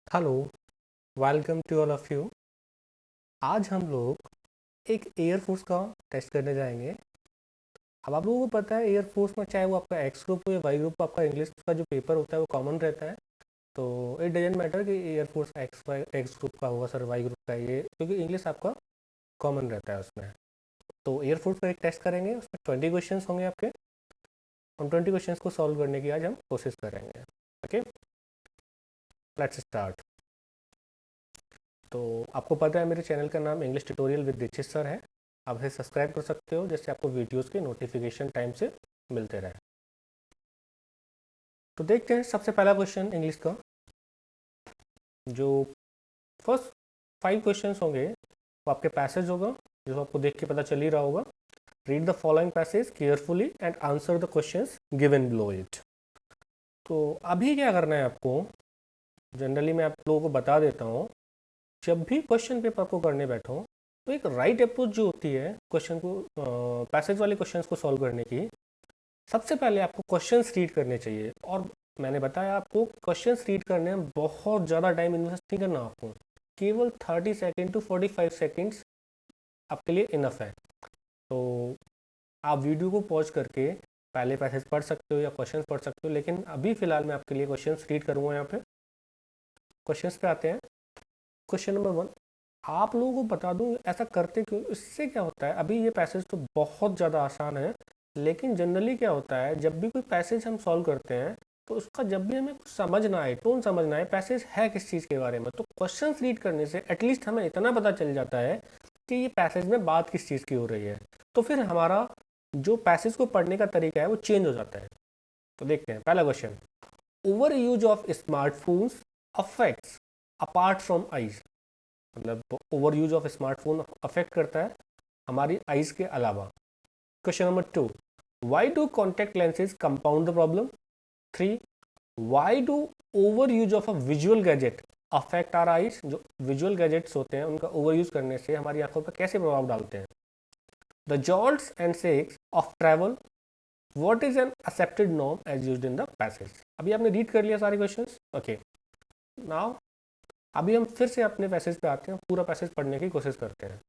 Hello, welcome to all of you. आज हम लोग एक एयरफोर्स का टेस्ट करने जाएंगे। अब आप लोगों को पता है एयरफोर्स में चाहे वो आपका एक्स ग्रुप हो या वाई ग्रुप, आपका इंग्लिश का जो पेपर होता है वो कॉमन रहता है। तो इट डजेंट मैटर कि एयरफोर्स एक्स ग्रुप का होगा सर, वाई ग्रुप का, ये क्योंकि इंग्लिश आपका कॉमन रहता है उसमें। तो एयरफोर्स का एक टेस्ट करेंगे, उसमें 20 क्वेश्चन होंगे आपके। उन 20 क्वेश्चन को सॉल्व करने की आज हम कोशिश करेंगे। Okay, let's start. तो आपको पता है मेरे चैनल का नाम English tutorial with Dikshit sir है। आप इसे सब्सक्राइब कर सकते हो जिससे आपको वीडियोस के नोटिफिकेशन टाइम से मिलते रहे। तो देखते हैं सबसे पहला क्वेश्चन इंग्लिश का। जो फर्स्ट 5 क्वेश्चन होंगे वो आपके पैसेज होगा, जो आपको देख के पता चल ही रहा होगा। Read the following passage carefully and answer the questions given below it. तो अभी क्या करना है आपको, जनरली मैं आप लोगों को बता देता हूँ। जब भी क्वेश्चन पेपर को करने बैठो तो एक राइट अप्रोच जो होती है क्वेश्चन को, पैसेज वाले क्वेश्चंस को सॉल्व करने की, सबसे पहले आपको क्वेश्चंस रीड करने चाहिए। और मैंने बताया आपको क्वेश्चंस रीड करने में बहुत ज़्यादा टाइम इन्वेस्ट नहीं करना आपको, केवल 30 सेकेंड टू 45 सेकेंड्स आपके लिए इनफ है। तो आप वीडियो को पॉज करके पहले पैसेज पढ़ सकते हो या क्वेश्चंस पढ़ सकते हो, लेकिन अभी फ़िलहाल मैं आपके लिए क्वेश्चंस रीड करूँगा। यहाँ पे क्वेश्चंस पे आते हैं। क्वेश्चन नंबर 1, आप लोगों को बता दूं ऐसा करते क्यों, इससे क्या होता है। अभी ये पैसेज तो बहुत ज़्यादा आसान है, लेकिन जनरली क्या होता है जब भी कोई पैसेज हम सॉल्व करते हैं तो उसका जब भी हमें कुछ समझ ना आए, टोन समझ ना आए, पैसेज है किस चीज़ के बारे में, तो क्वेश्चंस रीड करने से एटलीस्ट हमें इतना पता चल जाता है कि ये पैसेज में बात किस चीज़ की हो रही है। तो फिर हमारा जो पैसेज को पढ़ने का तरीका है वो चेंज हो जाता है। तो देखते हैं पहला question. Over use of smartphones affects apart from eyes. मतलब over use of smartphone affect करता है हमारी आइज के अलावा। Question number 2, why do contact lenses compound the problem. 3, why do over use of a visual gadget affect our eyes. जो visual gadgets होते हैं उनका ओवर यूज करने से हमारी आंखों पर कैसे प्रभाव डालते हैं। The jolts and shakes of travel, what is an accepted norm as used in the passage. अभी आपने रीड कर लिया सारे क्वेश्चंस। ओके, नाउ अभी हम फिर से अपने पैसेज पे आते हैं, पूरा पैसेज पढ़ने की कोशिश करते हैं।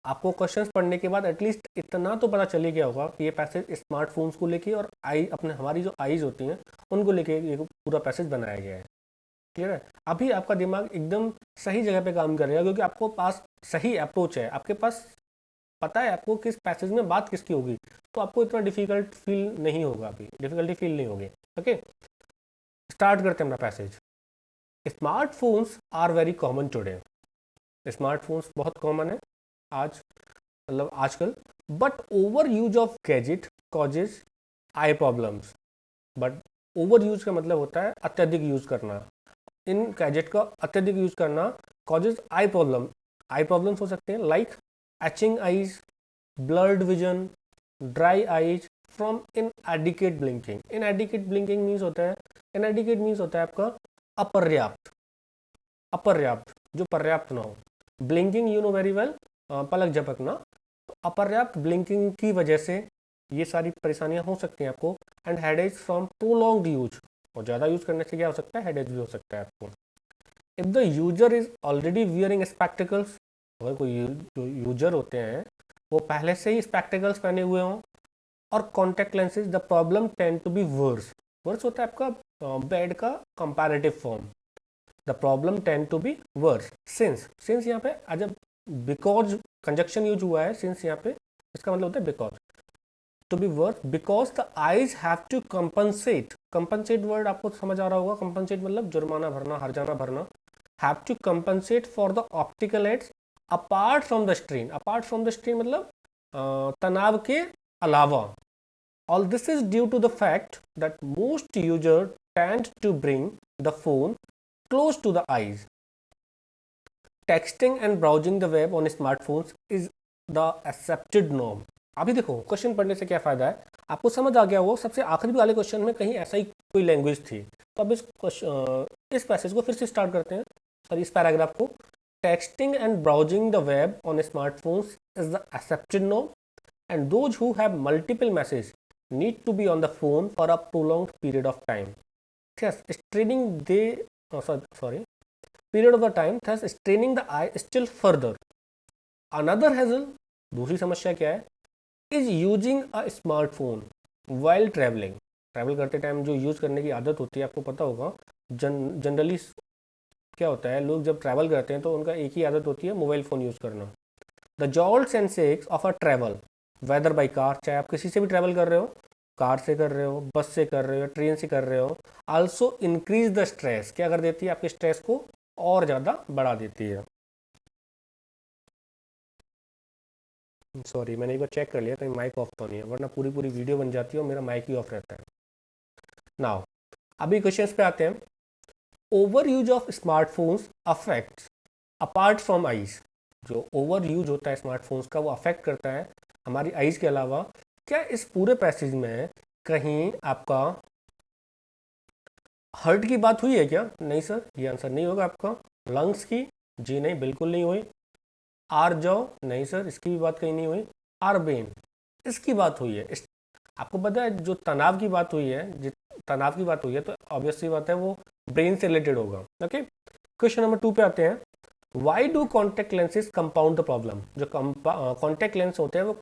आपको क्वेश्चंस पढ़ने के बाद एटलीस्ट इतना तो पता चल ही गया होगा कि ये पैसेज स्मार्टफोन्स को लेके और आई अपने हमारी जो आईज होती हैं उनको लेके ये पूरा पैसेज बनाया गया है। क्लियर है। अभी आपका दिमाग एकदम सही जगह पे काम कर रहा है, क्योंकि आपको पास सही अप्रोच है, आपके पास पता है आपको किस पैसेज में बात किसकी होगी, तो आपको इतना डिफिकल्ट फील नहीं होगा, अभी डिफिकल्टी फील नहीं होगी। ओके, स्टार्ट करते हैं अपना passage. Smartphones are very common today. Smartphones बहुत कॉमन है आज, मतलब आजकल। But over use of gadget causes eye problems. But over use का मतलब होता है अत्यधिक यूज करना। इन गैजेट का अत्यधिक यूज करना कॉजेज आई प्रॉब्लम। आई प्रॉब्लम्स हो सकते हैं like etching eyes, blurred vision, dry eyes from in adequate blinking. In adequate blinking means होता है, इन एडिकेट मीन्स होता है आपका अपर्याप्त। अपर्याप्त जो पर्याप्त ना हो। Blinking you know very well, पलक झपकना। तो अपर्याप्त ब्लिंकिंग की वजह से ये सारी परेशानियां हो सकती हैं आपको। एंड हेडेज फ्रॉम प्रोलॉन्ग्ड यूज, और ज़्यादा यूज करने से क्या हो सकता है, हेडेज भी हो सकता है आपको। If the user is already wearing spectacles, अगर कोई जो यूजर होते हैं वो पहले से ही स्पेक्टिकल्स पहने हुए हों और contact lenses, the problem tend to be worse. Worse होता है आपका बैड का comparative form. The problem tend to be worse since. Since यहाँ पे जब बिकॉज कंजक्शन यूज हुआ है, सिंस यहाँ पे इसका मतलब होता है because. To be worse because the eyes have to compensate. Compensate word आपको समझ आ रहा होगा, कंपनसेट मतलब जुर्माना भरना, हर्जाना भरना। Have to compensate for the optical aids apart from the strain. Apart from the strain मतलब तनाव के अलावा। All this is due to the fact that most user tend to bring the phone close to the eyes. Texting and browsing the web on smartphones is the accepted norm. अभी देखो question पढ़ने से क्या फायदा है, आपको समझ आ गया वो सबसे आखिरी वाले क्वेश्चन में कहीं ऐसा ही कोई लैंग्वेज थी। तो अब इस पैसेज को फिर से स्टार्ट करते हैं, सॉरी इस पैराग्राफ को। Texting and browsing the web on smartphones is the accepted norm and those who have multiple message need to be on the phone for a prolonged period of time. Yes, streaming they sorry, period of the time, thus straining the eye still further. Another hassle, दूसरी समस्या क्या है, is using a smartphone while traveling. Travel करते time जो use करने की आदत होती है, आपको पता होगा जनरली क्या होता है, लोग जब ट्रैवल करते हैं तो उनका एक ही आदत होती है मोबाइल फ़ोन यूज़ करना. The jolts and shakes of a travel, whether by car, चाहे आप किसी से भी ट्रैवल कर रहे हो, कार से कर रहे हो, बस से कर रहे हो, ट्रेन से कर रहे हो, आल्सो इंक्रीज द स्ट्रेस, क्या कर देती है, आपके स्ट्रेस को और ज़्यादा बढ़ा देती है. सॉरी, मैंने एक बार चेक कर लिया कहीं माइक ऑफ तो नहीं है, वरना पूरी पूरी वीडियो बन जाती है और मेरा माइक ही ऑफ रहता है. नाउ अभी क्वेश्चंस पे आते हैं. Over use of smartphones affects apart from eyes, जो ओवर यूज होता है स्मार्टफोन्स का वो अफेक्ट करता है हमारी आईज के अलावा. क्या इस पूरे पैसेज में कहीं आपका हर्ट की बात हुई है क्या? नहीं सर, ये आंसर नहीं होगा आपका. लंग्स की? जी नहीं, बिल्कुल नहीं हुई. Are jaw? नहीं सर, इसकी भी बात कहीं नहीं हुई. Our brain? इसकी बात हुई है. आपको पता है जो तनाव की बात हुई है, तनाव की बात हुई है तो ऑब्वियसली बात है वो ब्रेन से रिलेटेड होगा. ओके, क्वेश्चन नंबर 2 पे आते हैं. Why do contact lenses compound the problem? जो कॉन्टेक्ट लेंस होते हैं वो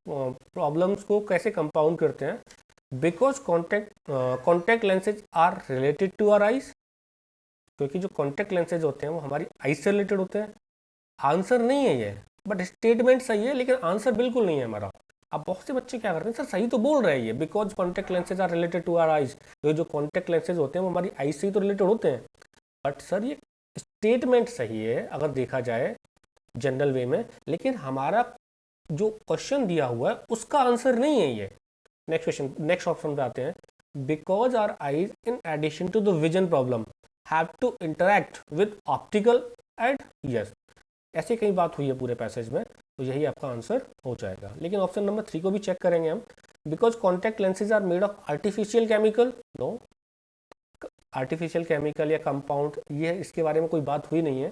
प्रॉब्लम्स को कैसे कंपाउंड करते हैं? Because contact lenses are related to our eyes, क्योंकि जो कॉन्टेक्ट लेंसेज होते हैं वो हमारी आइज से रिलेटेड होते हैं. आंसर नहीं है ये, बट स्टेटमेंट सही है, लेकिन आंसर बिल्कुल नहीं है हमारा. अब बहुत से बच्चे क्या करते हैं, सर सही तो बोल रहे हैं ये, because contact lenses are related to our eyes, तो जो कॉन्टेक्ट लेंसेज होते हैं वो हमारी आइज से ही तो रिलेटेड होते हैं. बट सर ये स्टेटमेंट सही है अगर देखा जाए जनरल वे में, लेकिन हमारा जो क्वेश्चन दिया हुआ है उसका आंसर नहीं है ये. नेक्स्ट क्वेश्चन, नेक्स्ट ऑप्शन पे आते हैं. Because our eyes in addition to the vision problem have to interact with optical and, yes, ऐसे कई बात हुई है पूरे पैसेज में, तो यही आपका आंसर हो जाएगा. लेकिन ऑप्शन नंबर 3 को भी चेक करेंगे हम. Because contact lenses are made of artificial chemical, no, artificial chemical या कंपाउंड, ये इसके बारे में कोई बात हुई नहीं है.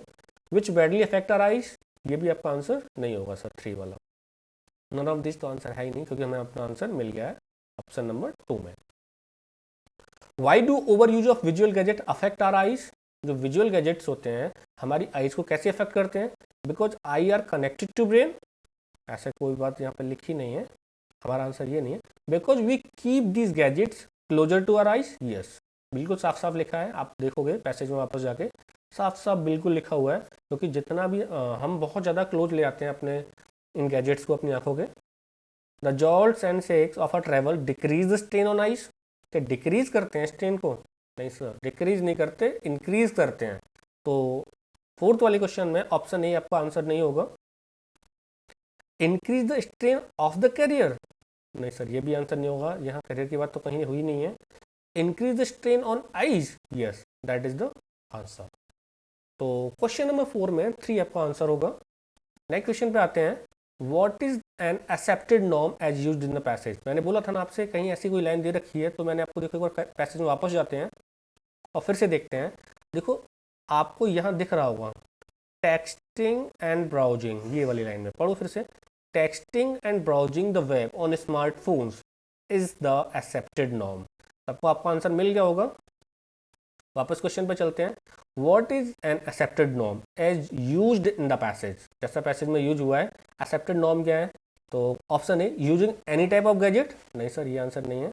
Which badly affect our eyes, ये भी आपका आंसर नहीं होगा सर 3 वाला. नन ऑफ दिस तो आंसर है ही नहीं, क्योंकि हमें अपना आंसर मिल गया है ऑप्शन नंबर 2 में. Why do over use of visual gadget affect our eyes? जो विजुअल गैजेट्स होते हैं हमारी आइज को कैसे अफेक्ट करते हैं? Because eye are connected to brain, ऐसा कोई बात यहाँ पर लिखी नहीं है, हमारा आंसर ये नहीं है. Because we keep these gadgets closer to our eyes, yes, बिल्कुल साफ साफ लिखा है, आप देखोगे पैसेज में वापस जाके साफ साफ बिल्कुल लिखा हुआ है, क्योंकि जितना भी हम बहुत ज़्यादा क्लोज ले आते हैं अपने इन गैजेट्स को अपनी आंखों के. The jolts and shakes of a travel decrease the strain on eyes, क्या डिक्रीज करते हैं स्ट्रेन को? नहीं सर, डिक्रीज नहीं करते, इंक्रीज करते हैं. तो 4th वाले क्वेश्चन में ऑप्शन ए आपका आंसर नहीं होगा. Increase the strain of the carrier, नहीं सर, ये भी आंसर नहीं होगा, यहाँ कैरियर की बात तो कहीं हुई नहीं है. Increase the strain on eyes, yes, that is the answer. तो क्वेश्चन नंबर 4 में 3 आपका आंसर होगा. नेक्स्ट क्वेश्चन पे आते हैं. What is an accepted norm as used in the passage? मैंने बोला था ना आपसे कहीं ऐसी कोई लाइन दे रखी है, तो मैंने आपको देखो एक बार पैसेज में वापस जाते हैं और फिर से देखते हैं. देखो आपको यहाँ दिख रहा होगा टेक्सटिंग एंड ब्राउजिंग, ये वाली लाइन में पढ़ो फिर से. Texting and browsing the web on smartphones is the accepted norm. सबको आपका आंसर मिल गया होगा. वापस क्वेश्चन पे चलते हैं. What is an accepted norm as used in the passage? जैसा पैसेज में यूज हुआ है, एक्सेप्टेड नॉर्म क्या है? तो option A, using any type of gadget, नहीं सर ये आंसर नहीं है.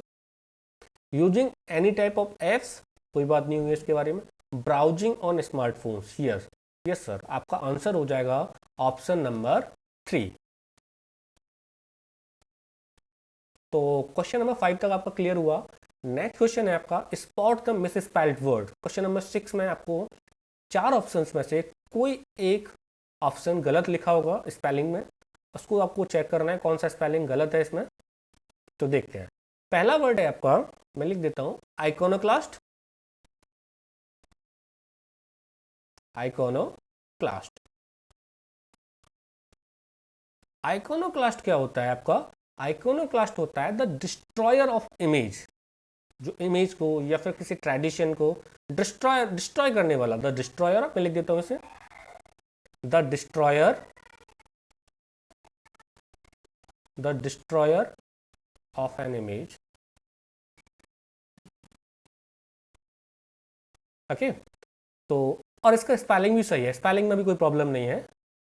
Using any type of apps, कोई बात नहीं हुई है इसके बारे में. Browsing on smartphones, yes, yes sir, आपका आंसर हो जाएगा ऑप्शन नंबर 3. तो क्वेश्चन नंबर 5 तक आपका क्लियर हुआ. नेक्स्ट क्वेश्चन है आपका spot the miss spelled word. Question number 6 में आपको 4 ऑप्शंस में से कोई एक ऑप्शन गलत लिखा होगा स्पेलिंग में, उसको आपको चेक करना है कौन सा स्पेलिंग गलत है इसमें. तो देखते हैं. पहला वर्ड है आपका, मैं लिख देता हूं, आइकोनोक्लास्ट. आइकोनोक्लास्ट. आइकोनोक्लास्ट क्या होता है आपका? आइकोनोक्लास्ट होता है द डिस्ट्रॉयर ऑफ इमेज, जो इमेज को या फिर किसी ट्रेडिशन को डिस्ट्रॉय करने वाला. द डिस्ट्रॉयर, मैं लिख देता हूं इसे, the destroyer of an image. Okay, तो और इसका स्पेलिंग भी सही है, स्पेलिंग में भी कोई प्रॉब्लम नहीं है।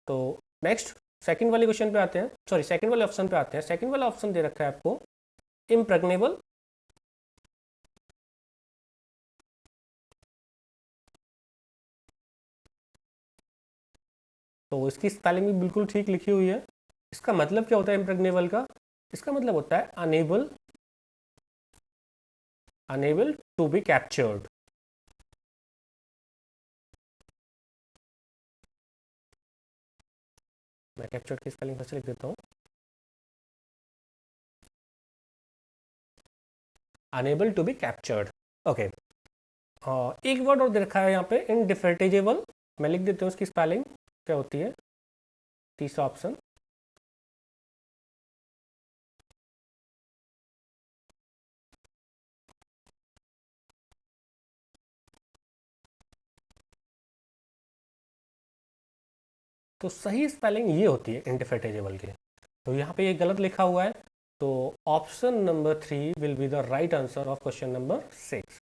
तो नेक्स्ट सेकंड वाले क्वेश्चन पे आते हैं, सॉरी सेकंड वाले ऑप्शन पे आते हैं। सेकंड वाला ऑप्शन दे रखा है आपको इम्प्रेग्नेबल, तो इसकी स्पेलिंग भी बिल्कुल ठीक लिखी हुई है। इसका मतलब क्या होता है इम्प्रेग्नेबल का? इसका मतलब होता है enable, enable to be captured. मैं कैप्चर्ड की स्पेलिंग फिर से लिख देता हूँ, enable to be captured. Okay, एक वर्ड और दे रखा है यहाँ पे इनडिफेटिजेबल, मैं लिख देता हूँ इसकी स्पेलिंग क्या होती है, तीसरा ऑप्शन। तो सही स्पेलिंग ये होती है इनडिफेटिजेबल की, तो यहाँ पे ये गलत लिखा हुआ है, तो option number 3 will be the right answer of question number 6।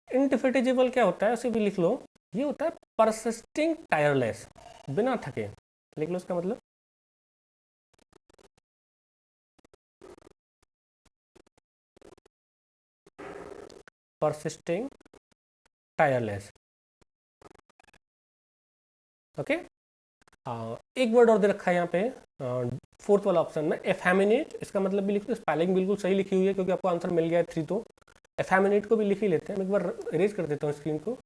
इनडिफेटिजेबल क्या होता है उसे भी लिख लो, ये होता है परसिस्टिंग टायरलेस, बिना थके, लिख लो इसका मतलब। Persisting tireless, okay. एक वर्ड और दे रखा है यहाँ पे फोर्थ वाला ऑप्शन में, एफेमिनेट, इसका मतलब भी लिख दो, स्पेलिंग बिल्कुल सही लिखी हुई है क्योंकि आपको आंसर मिल गया है 3, तो एफेमिनेट को भी लिख ही लेते हैं। मैं एक बार इरेज कर देता हूँ स्क्रीन को।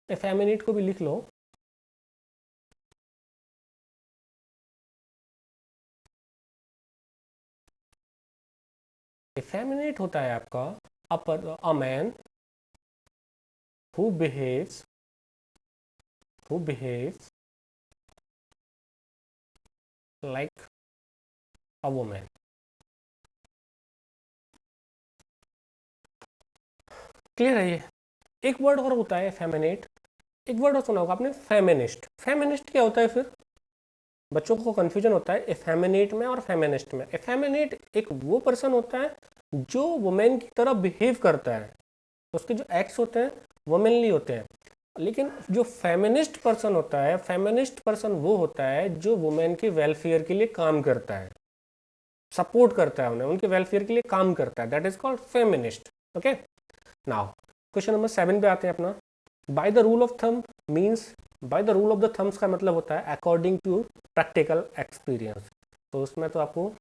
एफेमिनेट को भी लिख लो, एफेमिनेट होता है आपका a man who behaves like a woman। Clear है ये? एक वर्ड और होता है फेमिनेट, एक वर्ड और सुना होगा आपने फेमिनिस्ट। फेमिनिस्ट क्या होता है फिर? बच्चों को कंफ्यूजन होता है एफेमिनेट में और फेमिनिस्ट में। एफेमिनेट एक वो पर्सन होता है जो वुमेन की तरह बिहेव करता है, उसके जो एक्ट्स होते हैं वुमेनली होते हैं। लेकिन जो फेमिनिस्ट पर्सन होता है, फेमिनिस्ट पर्सन वो होता है जो वुमेन के वेलफेयर के लिए काम करता है, सपोर्ट करता है उन्हें, उनके वेलफेयर के लिए काम करता है, that is called feminist. Okay, now question number 7 पे आते हैं अपना। By the rule of thumb means, by the rule of the thumbs का मतलब होता है अकॉर्डिंग टू प्रैक्टिकल एक्सपीरियंस। तो उसमें तो आपको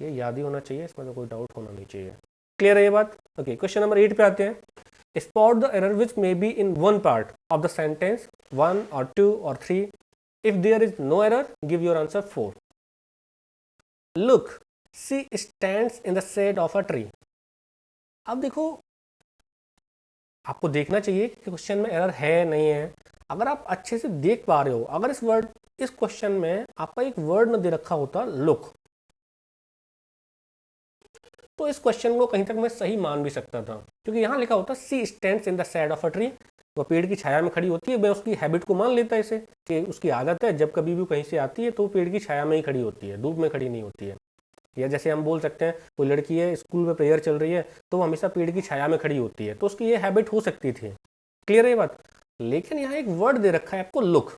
ये याद ही होना चाहिए, इसमें तो कोई डाउट होना नहीं चाहिए। क्लियर है ये बात? ओके, क्वेश्चन नंबर 8 पे आते हैं। Spot the error which may be in one part of the sentence, 1 or 2 or 3. If there is no error, give your answer 4. Look, she stands in the shade of a tree. अब देखो, आपको देखना चाहिए कि question में error है नहीं है। अगर आप अच्छे से देख पा रहे हो, अगर इस क्वेश्चन में आपका एक वर्ड न दे रखा होता लुक, तो इस क्वेश्चन को कहीं तक मैं सही मान भी सकता था, क्योंकि यहाँ लिखा होता she stands in the shade of a tree, वो पेड़ की छाया में खड़ी होती है। मैं उसकी हैबिट को मान लेता है इसे, कि उसकी आदत है जब कभी भी कहीं से आती है तो पेड़ की छाया में ही खड़ी होती है, धूप में खड़ी नहीं होती है। या जैसे हम बोल सकते हैं कोई लड़की है स्कूल में प्रेयर चल रही है तो वो हमेशा पेड़ की छाया में खड़ी होती है, तो उसकी ये हैबिट हो सकती थी। क्लियर है ये बात? लेकिन यहाँ एक वर्ड दे रखा है आपको लुक,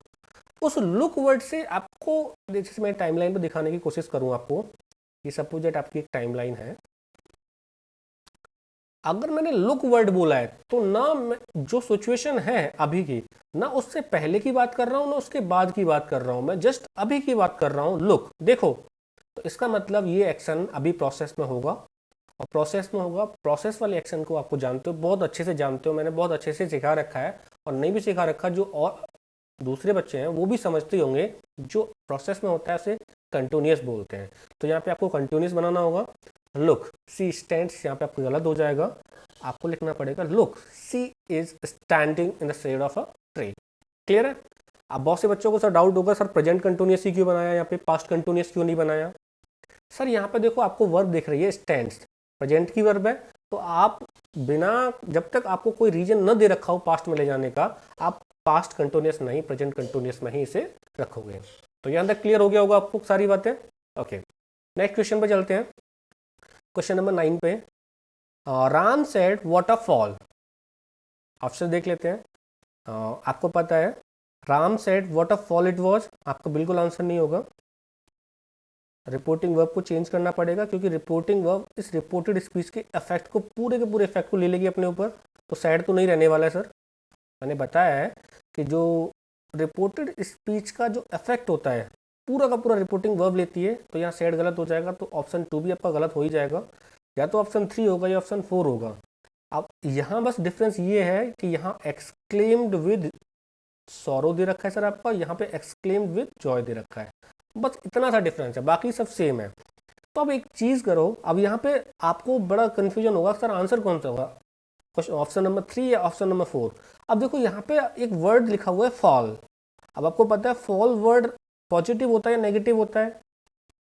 उस लुक वर्ड से आपको, जैसे मैं टाइमलाइन पर दिखाने की कोशिश करूँ आपको, ये सपोज दैट आपकी एक टाइमलाइन है, अगर मैंने लुक वर्ड बोला है तो ना जो सिचुएशन है अभी की, ना उससे पहले की बात कर रहा हूं ना उसके बाद की बात कर रहा हूं, मैं जस्ट अभी की बात कर रहा हूं, लुक देखो। तो इसका मतलब ये एक्शन अभी प्रोसेस में होगा, और प्रोसेस में होगा, प्रोसेस वाले एक्शन को आपको जानते हो, बहुत अच्छे से जानते हो, मैंने बहुत अच्छे से सिखा रखा है, और नहीं भी सिखा रखा जो और दूसरे बच्चे हैं वो भी समझते होंगे, जो प्रोसेस में होता है उसे कंटिन्यूस बोलते हैं। तो यहाँ पे आपको कंटिन्यूस बनाना होगा। लुक सी स्टैंड्स, यहाँ पे आपको गलत हो जाएगा, आपको लिखना पड़ेगा look she is standing in the shade of a tree. Clear है? अब बहुत से बच्चों को सर डाउट होगा, सर प्रेजेंट कंटिन्यूस ही क्यों बनाया, यहाँ पे पास्ट कंटिन्यूस क्यों नहीं बनाया? सर यहाँ पे देखो आपको वर्ब दिख रही है स्टैंड्स, प्रेजेंट की वर्ब है, तो आप बिना, जब तक आपको कोई रीजन न दे रखा हो पास्ट में ले जाने का, आप पास्ट कंटिन्यूस नहीं प्रेजेंट कंटिन्यूस में ही इसे रखोगे। तो यहाँ तक क्लियर हो गया होगा आपको सारी बातें? ओके, नेक्स्ट क्वेश्चन पे चलते हैं, क्वेश्चन नंबर 9 पे। राम सेड वाटरफॉल, ऑप्शन देख लेते हैं। आपको पता है Ram said waterfall it was, आपका बिल्कुल आंसर नहीं होगा। रिपोर्टिंग वर्ब को चेंज करना पड़ेगा, क्योंकि रिपोर्टिंग वर्ब इस रिपोर्टेड स्पीच के इफेक्ट को, पूरे के पूरे इफेक्ट को ले लेगी अपने ऊपर, तो सैड तो नहीं रहने वाला है सर। मैंने बताया है कि जो रिपोर्टेड स्पीच का जो इफेक्ट होता है पूरा का पूरा रिपोर्टिंग वर्ब लेती है, तो यहाँ सैड गलत हो जाएगा, तो ऑप्शन 2 भी आपका गलत हो ही जाएगा, या तो ऑप्शन 3 होगा या ऑप्शन 4 होगा। अब यहाँ बस डिफरेंस ये है कि यहाँ एक्सक्लेम्ड विद सॉरो दे रखा है सर आपका, यहाँ पे एक्सक्लेम्ड विद जॉय दे रखा है, बस इतना सा डिफरेंस है, बाकी सब सेम है। तो अब एक चीज़ करो, अब यहाँ पे आपको बड़ा कन्फ्यूजन होगा सर आंसर कौन सा होगा, क्वेश्चन ऑप्शन नंबर 3 या ऑप्शन नंबर 4। अब देखो यहाँ पे एक वर्ड लिखा हुआ है फॉल, अब आपको पता है फॉल वर्ड पॉजिटिव होता है या नेगेटिव होता है,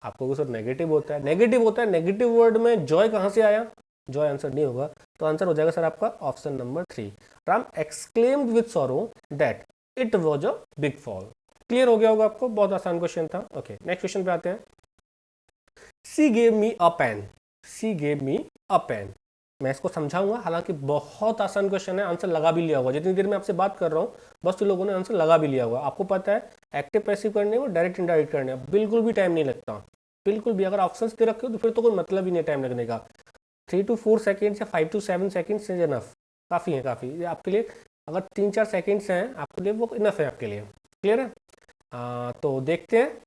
आपको सर नेगेटिव होता है, नेगेटिव होता है, नेगेटिव वर्ड में जॉय कहाँ से आया, जॉय आंसर नहीं होगा, तो आंसर हो जाएगा सर आपका option number 3। Ram exclaimed with sorrow that it was a big fall. Clear हो गया होगा आपको, बहुत आसान क्वेश्चन था। ओके नेक्स्ट क्वेश्चन पे आते हैं। She gave me a pen, she gave me a pen, मैं इसको समझाऊंगा, हालांकि बहुत आसान क्वेश्चन है, आंसर लगा भी लिया होगा, जितनी देर में आपसे बात कर रहा हूँ बस तो लोगों ने आंसर लगा भी लिया होगा। आपको पता है एक्टिव पैसिव करने में, डायरेक्ट इनडायरेक्ट करने में बिल्कुल भी टाइम नहीं लगता, बिल्कुल भी। अगर ऑप्शंस दे रखे हो तो फिर तो कोई मतलब ही नहीं टाइम लगने का, 3 to 4 सेकेंड्स या 5 to 7 सेकेंड्स इज इनफ, काफ़ी है, काफ़ी आपके लिए। अगर 3-4 सेकेंड्स हैं आपके लिए, वो इनफ है आपके लिए। क्लियर है? तो देखते हैं,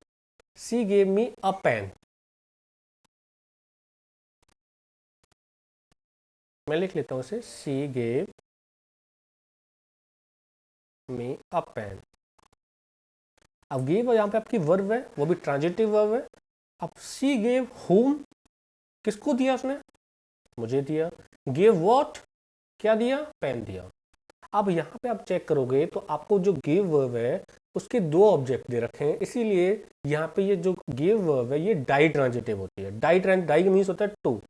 she gave me a pen, मैं लिख लेता हूँ इसे, she gave me a pen. अब गेव यहाँ पे आपकी वर्ब है, वो भी ट्रांजिटिव वर्ब है। अब सी गेव होम, किसको दिया उसने, मुझे दिया। गेव व्हाट, क्या दिया, पेन दिया। अब यहाँ पे आप चेक करोगे तो आपको जो गिव वर्ब है उसके 2 ऑब्जेक्ट दे रखे हैं, इसीलिए यहाँ पे ये जो गिव वर्ब है ये डाई ट्रांजिटिव होती है। डाई मीन्स होता है 2,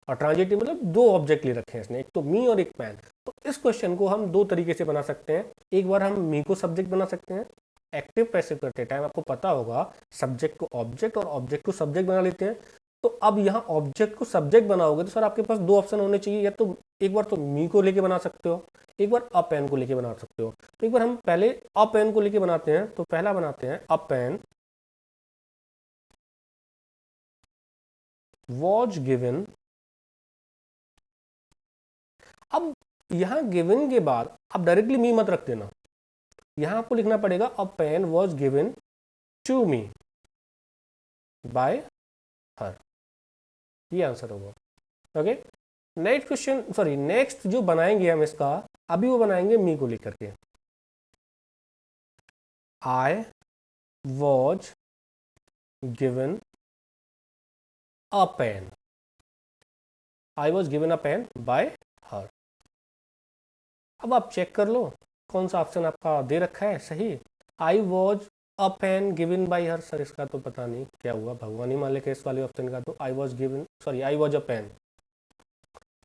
और ट्रांजिटिव मतलब 2 ऑब्जेक्ट ले रखे हैं इसने, एक तो मी और एक पेन। तो इस क्वेश्चन को हम 2 तरीके से बना सकते हैं। एक बार हम मी को सब्जेक्ट बना सकते हैं, एक्टिव पैसिव करते टाइम आपको पता होगा सब्जेक्ट को ऑब्जेक्ट और ऑब्जेक्ट को सब्जेक्ट बना लेते हैं। तो अब यहाँ ऑब्जेक्ट को सब्जेक्ट बनाओगे तो सर आपके पास 2 ऑप्शन होने चाहिए, या तो एक बार तो मी को लेके बना सकते हो, एक बार अ पेन को लेके बना सकते हो। तो एक बार हम पहले अ पेन को लेके बनाते हैं, तो पहला बनाते हैं अ पेन वॉज गिवन। अब यहां गिवन के बाद आप डायरेक्टली मी मत रख देना, यहां आपको लिखना पड़ेगा a pen was given to me by her, ये आंसर होगा। Okay next question, sorry next जो बनाएंगे हम इसका, अभी वो बनाएंगे मी को लेकर के। I was given a pen, I was given a pen by her. अब आप चेक कर लो कौन सा ऑप्शन आपका दे रखा है सही। I was a pen given by her, sir इसका तो पता नहीं क्या हुआ, भगवान ही मालिक है इस वाले ऑप्शन का। तो I was given, sorry I was a pen.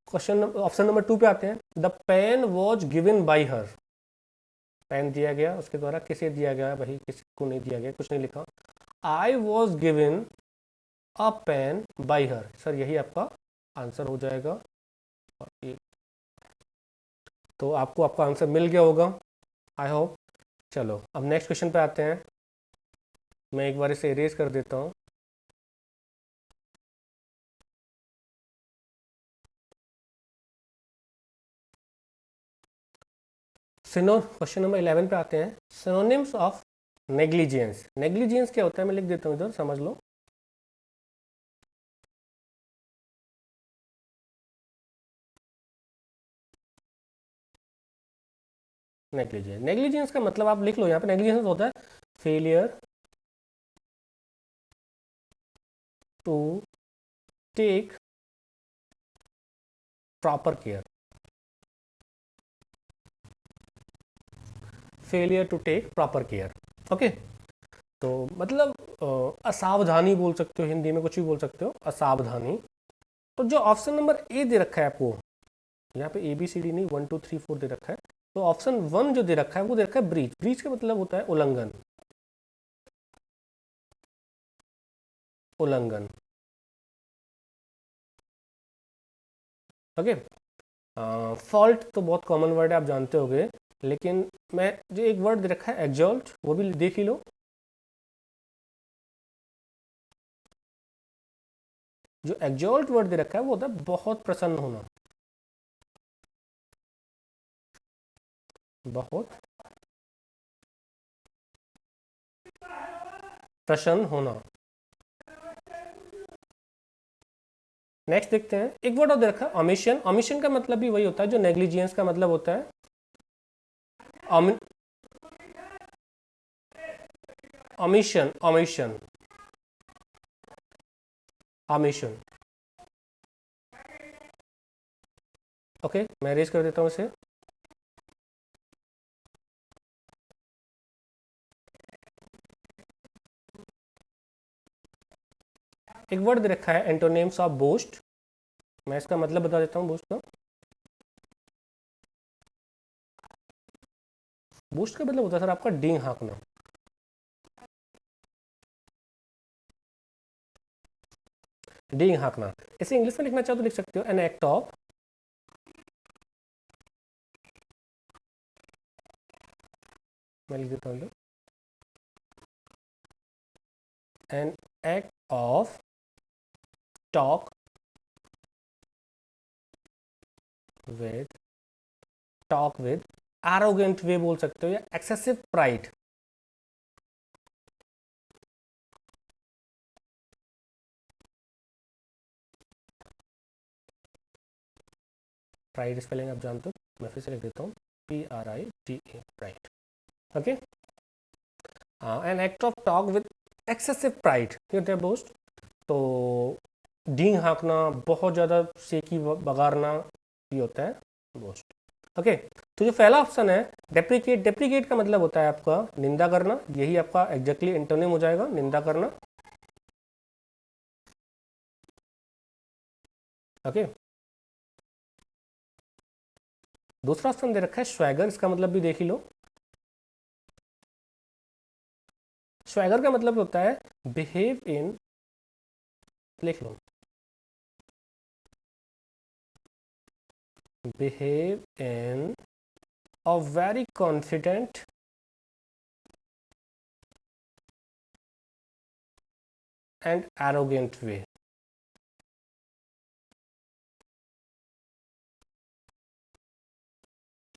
Question option number 2 पे आते हैं। The pen was given by her, pen दिया गया उसके द्वारा, किसे दिया गया, वही किसी को नहीं दिया गया, कुछ नहीं लिखा। I was given a pen by her, sir यही आपका आंसर हो जाएगा। और तो आपको आपका आंसर मिल गया होगा आई होप। चलो अब नेक्स्ट क्वेश्चन पे आते हैं, मैं एक बार इसे इरेज कर देता हूँ। क्वेश्चन नंबर 11 पे आते हैं, सिनोनिम्स ऑफ नेग्लिजेंस। नेग्लिजेंस क्या होता है, मैं लिख देता हूँ इधर, समझ लो। नेग्लिजेंस, नेग्लिजेंस का मतलब आप लिख लो यहाँ पे, नेग्लिजेंस होता है failure to take proper care, failure to take proper care. Okay तो मतलब असावधानी बोल सकते हो, हिंदी में कुछ भी बोल सकते हो, असावधानी। तो जो ऑप्शन नंबर ए दे रखा है आपको यहाँ पे, ए बी सी डी नहीं, 1 2 3 4 दे रखा है, तो ऑप्शन 1 जो दे रखा है वो दे रखा है ब्रीच। ब्रीच का मतलब होता है उल्लंघन, उल्लंघन। ओके। फॉल्ट तो बहुत कॉमन वर्ड है, आप जानते होंगे, लेकिन मैं जो एक वर्ड दे रखा है एक्सॉल्ट, वो भी देख ही लो। जो एक्सॉल्ट वर्ड दे रखा है वो होता है बहुत प्रसन्न होना, बहुत प्रसन्न होना। नेक्स्ट देखते हैं, एक वर्ड और दे रखा है ओमिशन। ओमिशन का मतलब भी वही होता है जो नेग्लिजियंस का मतलब होता है। Omission, omission, omission. ओके, मैं रेज कर देता हूँ इसे। एक वर्ड दे रखा है एंटोनिम्स ऑफ बोस्ट। मैं इसका मतलब बता देता हूँ बोस्ट का। बोस्ट का मतलब होता है सर आपका डींग हाँकना। डींग हाँकना, इसे इंग्लिश में लिखना चाहो तो लिख सकते हो, एन एक्ट ऑफ, मैं लिख देता हूँ, an act of talk with, talk with arrogant way बोल सकते हो, या एक्सेसिव प्राइड। प्राइड स्पेलिंग आप जानते हो, मैं फिर से लिख देता हूँ, PRIDE, pride. Okay, N act of talk with excessive pride, ये होता है बोस्ट। तो डींग हाँकना, बहुत ज़्यादा सेकी बगारना, ये होता है बोस्ट। ओके, तो जो पहला ऑप्शन है डेप्रिकेट, डेप्रिकेट का मतलब होता है आपका निंदा करना, यही आपका एग्जैक्टली एंटोनिम हो जाएगा, निंदा करना। ओके, दूसरा ऑप्शन दे रखा है स्वैगर, इसका मतलब भी देख ही लो। स्वैगर का मतलब होता है बिहेव इन, लिख लो, behave in a very confident and arrogant way.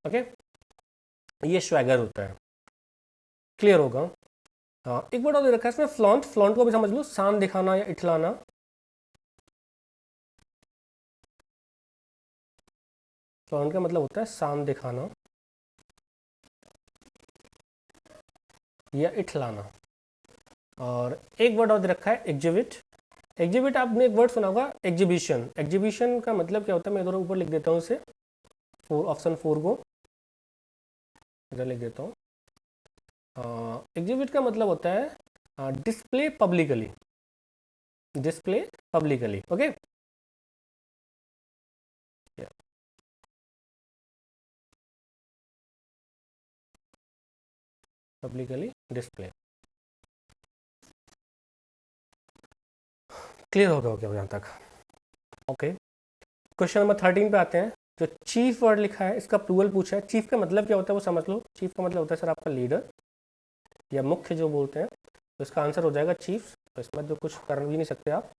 Okay, ये स्वैगर होता है, क्लियर होगा। हाँ, एक वर्ड और दे रखा है इसमें फ्लॉन्ट, फ्लॉन्ट को भी समझ लो, शान दिखाना या इठलाना। फ्लॉन्ट का मतलब होता है शान दिखाना या इठलाना। और एक वर्ड और दे रखा है एग्जिबिट। एग्जिबिट आपने एक वर्ड सुना होगा एग्जीबिशन। एग्जीबिशन का मतलब क्या होता है, मैं इधर ऊपर लिख देता हूँ इसे, ऑप्शन 4 को इधर लिख देता हूँ। एग्जिबिट का मतलब होता है display publicly, display publicly. Okay, publicly display. Clear हो गया यहाँ तक। ओके, क्वेश्चन नंबर 13 पे आते हैं। जो चीफ वर्ड लिखा है इसका प्लूरल पूछा है। चीफ का मतलब क्या होता है वो समझ लो। चीफ का मतलब होता है सर आपका लीडर या मुख्य जो बोलते हैं, तो इसका आंसर हो जाएगा चीफ। तो इसमें तो कुछ कर भी नहीं सकते आप,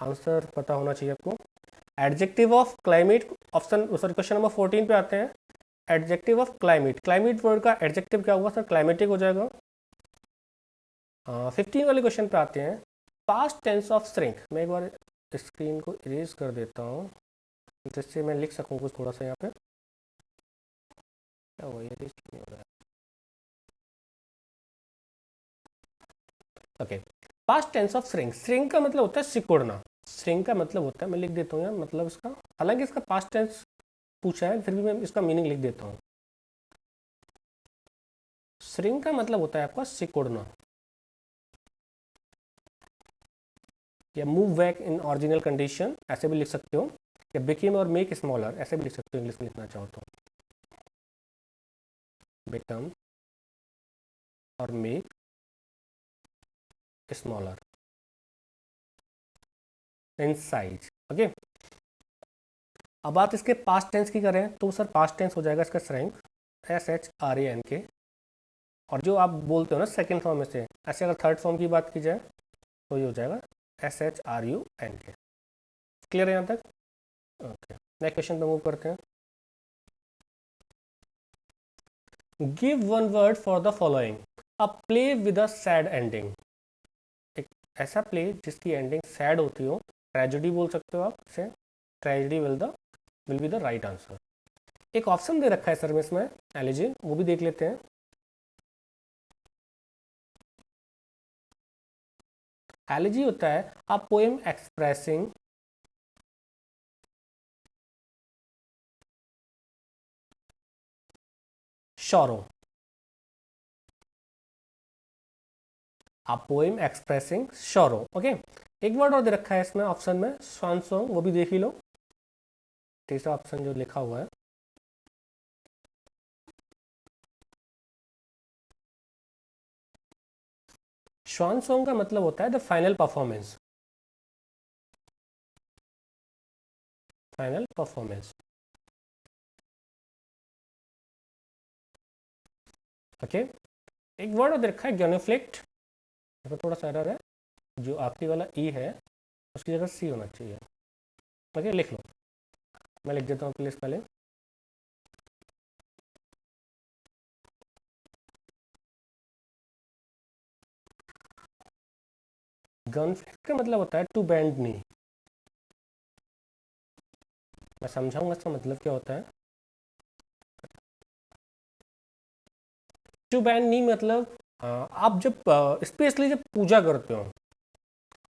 आंसर पता होना चाहिए आपको। Adjective of climate, option sorry question number 14 पे आते हैं। Adjective of climate, climate word का एडजेक्टिव क्या होगा सर, क्लाइमेटिक हो जाएगा। 15 वाले क्वेश्चन पे आते हैं। पास्ट टेंस ऑफ श्रिंक, मैं एक बार स्क्रीन को इरेज कर देता हूँ जिससे मैं लिख सकूँ कुछ थोड़ा सा यहाँ पे। क्या हुआ, ये इरेज क्यों नहीं हो रहा है? Okay, past tense of shrink, shrink का मतलब होता है सिकुड़ना। श्रिंक का मतलब होता है, मैं लिख देता हूँ यार मतलब इसका, हालांकि इसका पास्ट टेंस पूछा है फिर भी मैं इसका मीनिंग लिख देता हूँ। श्रिंक का मतलब होता है आपका सिकुड़ना या move back in original condition, ऐसे भी लिख सकते हो, या बिकम और मेक स्मॉलर ऐसे भी लिख सकते हो इंग्लिश में लिखना चाहो तो। बिकम और make smaller in size. Okay, अब बात इसके पास्ट टेंस की करें तो सर पास्ट टेंस हो जाएगा इसका श्रैंक SHRANK, और जो आप बोलते हो ना सेकेंड फॉर्म में से, ऐसे अगर थर्ड फॉर्म की बात की जाए तो ये हो जाएगा SHRUNK। क्लियर है यहाँ तक? ओके, नेक्स्ट क्वेश्चन पे मूव करते हैं। Give one word for the following, a play with a sad ending. एक ऐसा प्ले जिसकी एंडिंग सैड होती हो, ट्रेजेडी बोल सकते हो आप इसे, tragedy will be the right answer. एक ऑप्शन दे रखा है सर में इसमें एलिजी, वो भी देख लेते हैं। एलिजी होता है a poem expressing sorrow, a poem expressing sorrow। Okay, एक वर्ड और दे रखा है इसमें ऑप्शन में स्वान सॉन्ग, वो भी देख ही लो, तीसरा ऑप्शन जो लिखा हुआ है। स्वान सॉन्ग का मतलब होता है the final performance, final performance. Okay, एक वर्ड और दे रखा है गेनोफ्लिक्ट, थोड़ा सा एरर है, जो आखिरी वाला ई है उसकी जगह सी होना चाहिए। ओके, लिख लो, मैं लिख देता हूँ प्लीज पहले। गनफ्लिक्ट का मतलब होता है टू बेंड नी। मैं समझाऊंगा इसका मतलब क्या होता है। टू बेंड नी मतलब आप जब स्पेशली जब पूजा करते हो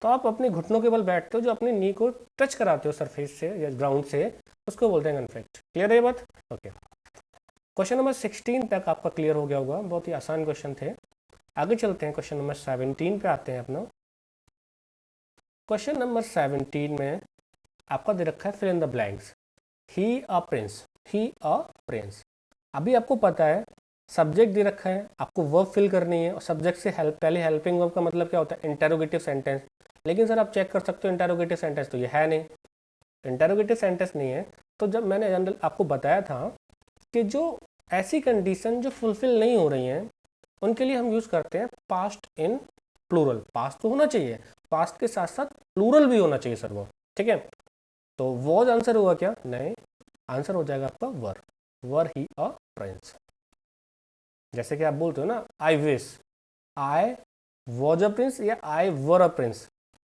तो आप अपने घुटनों के बल बैठते हो, जो अपने नी को टच कराते हो सरफेस से या ग्राउंड से, उसको बोलते हैं गनफ्लिक्ट। क्लियर है ये बात? ओके, क्वेश्चन नंबर 16 तक आपका क्लियर हो गया होगा, बहुत ही आसान क्वेश्चन थे। आगे चलते हैं, क्वेश्चन नंबर 17 पे आते हैं अपना। क्वेश्चन नंबर 17 में आपका दे रखा है fill in the blanks, he a prince, he a prince. अभी आपको पता है सब्जेक्ट दे रखा है, आपको वर्ब फिल करनी है, और सब्जेक्ट से हेल्प, पहले हेल्पिंग वर्ब का मतलब क्या होता है? Interrogative sentence. लेकिन सर आप चेक कर सकते हो इंटेरोगेटिव सेंटेंस तो ये है नहीं, इंटेरोगेटिव सेंटेंस नहीं है। तो जब मैंने जनरल आपको बताया था कि जो ऐसी कंडीशन जो फुलफिल नहीं हो रही हैं उनके लिए हम यूज़ करते हैं पास्ट इन प्लूरल। पास्ट तो होना चाहिए, पास्ट के साथ साथ प्लूरल भी होना चाहिए सर वो, ठीक है। तो वॉज आंसर हुआ क्या? नहीं, आंसर हो जाएगा आपका वर, वर ही अ प्रिंस। जैसे कि आप बोलते हो ना I wish, I was a prince या I were a prince,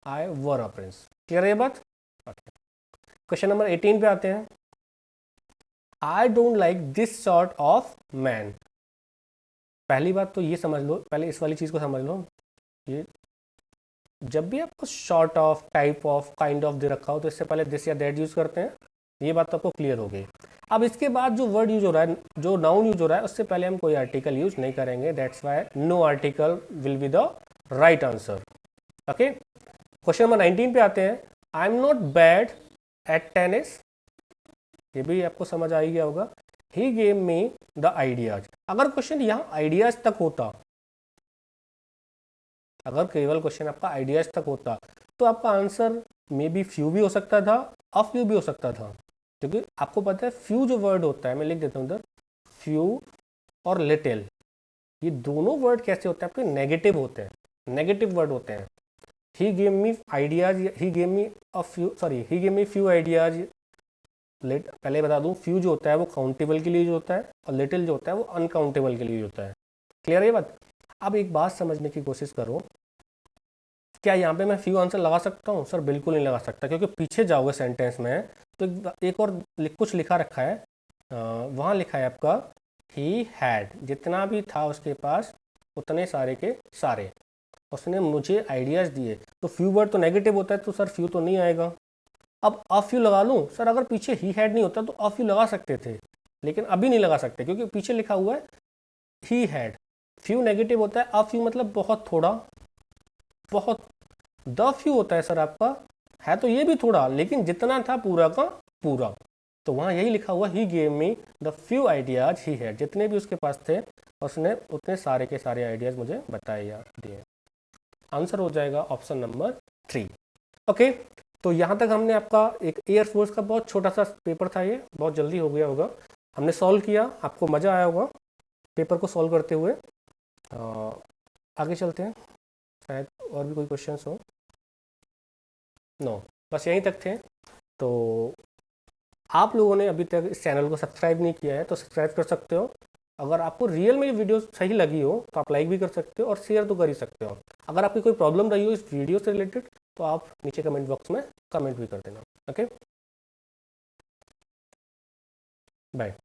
I were a prince. Clear है ये बात? क्वेश्चन नंबर 18 पे आते हैं। I don't like this sort of man. पहली बात तो ये समझ लो, पहले इस वाली चीज़ को समझ लो, ये जब भी आपको short of, type of, kind of दे रखा हो तो इससे पहले दिस या दैट यूज़ करते हैं। ये बात तो आपको क्लियर हो गई। अब इसके बाद जो वर्ड यूज हो रहा है, जो नाउन यूज हो रहा है, उससे पहले हम कोई आर्टिकल यूज नहीं करेंगे, that's why no article will be the right answer. Okay, question number 19 पे आते हैं। I am not bad at tennis, ये भी आपको समझ आ ही गया होगा। He gave me the ideas. अगर क्वेश्चन यहाँ आइडियाज तक होता, अगर केवल क्वेश्चन आपका आइडियाज तक होता तो आपका आंसर मे बी फ्यू भी हो सकता था, अ फ्यू भी हो सकता था, क्योंकि आपको पता है फ्यू जो वर्ड होता है, मैं लिख देता हूँ उधर, फ्यू और लिटिल, ये दोनों वर्ड कैसे होते हैं आपके? नेगेटिव होते हैं, नेगेटिव वर्ड होते हैं। ही gave me ideas, he gave me a few, sorry he gave me few ideas. पहले बता दूं, फ्यू जो होता है वो काउंटेबल के लिए जो होता है, और लिटिल जो होता है वो अनकाउंटेबल के लिए होता है। क्लियर है ये बात? अब एक बात समझने की कोशिश करो, क्या यहाँ पे मैं फ्यू आंसर लगा सकता हूँ? सर बिल्कुल नहीं लगा सकता, क्योंकि पीछे जाओगे सेंटेंस में तो एक और कुछ लिखा रखा है, वहाँ लिखा है आपका ही हैड, जितना भी था उसके पास उतने सारे के सारे उसने मुझे आइडियाज़ दिए। तो फ्यू वर्ड तो नेगेटिव होता है, तो सर फ्यू तो नहीं आएगा। अब अ फ्यू लगा लूँ सर, अगर पीछे ही हैड नहीं होता तो अ फ्यू लगा सकते थे, लेकिन अभी नहीं लगा सकते क्योंकि पीछे लिखा हुआ है ही हैड। फ्यू नेगेटिव होता है, अ फ्यू मतलब बहुत थोड़ा, बहुत। द फ्यू होता है सर आपका, है तो ये भी थोड़ा, लेकिन जितना था पूरा का पूरा। तो वहाँ यही लिखा हुआ ही gave me the few ideas he had, जितने भी उसके पास थे उसने उतने सारे के सारे आइडियाज मुझे बताए या दिए। आंसर हो जाएगा ऑप्शन नंबर 3। ओके, तो यहाँ तक हमने आपका एक एयरफोर्स का बहुत छोटा सा पेपर था, ये बहुत जल्दी हो गया होगा, हमने सॉल्व किया, आपको मज़ा आया होगा पेपर को सॉल्व करते हुए। आगे चलते हैं, शायद और भी कोई क्वेश्चंस हो। नो, बस यहीं तक थे। तो आप लोगों ने अभी तक इस चैनल को सब्सक्राइब नहीं किया है तो सब्सक्राइब कर सकते हो। अगर आपको रियल में ये वीडियो सही लगी हो तो आप लाइक भी कर सकते हो और शेयर तो कर ही सकते हो। अगर आपकी कोई प्रॉब्लम रही हो इस वीडियो से रिलेटेड तो आप नीचे कमेंट बॉक्स में कमेंट भी कर देना। Okay, bye.